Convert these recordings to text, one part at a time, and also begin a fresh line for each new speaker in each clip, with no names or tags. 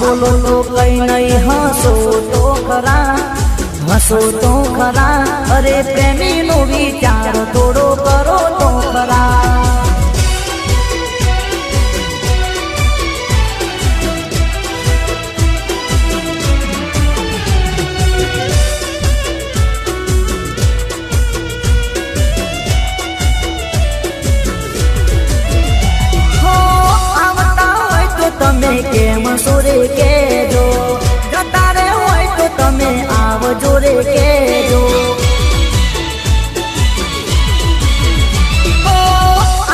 बोलो तो कई नहीं हंसो तो खरा, हंसो तो खरा। अरे प्रेमी नो विचार थोड़ो करो तो खरा। तमे केम सोरे के जो जता रे होय तो तमे आवजो रे के जो। ओ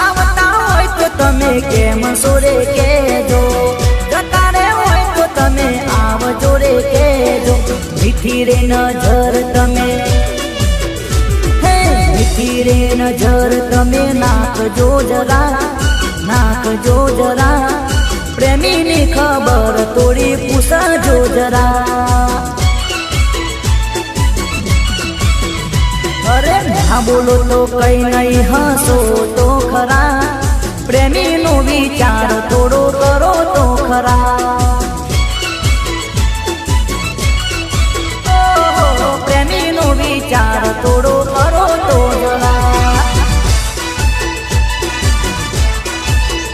आवता होय तो तमे केम सोरे के जो जता रे होय तो तमे आवजो रे के जो। मीठी रे नजर तमे, हे मीठी रे नजर तमे नाखजो जरा, नाखजो जरा। प्रेमी नी खबर तोड़ी पूछाजो जरा। अरे ना बोलो तो कई नहीं हंसो तो खरा, प्रेमी नो विचार थोड़ो करो तो खरा।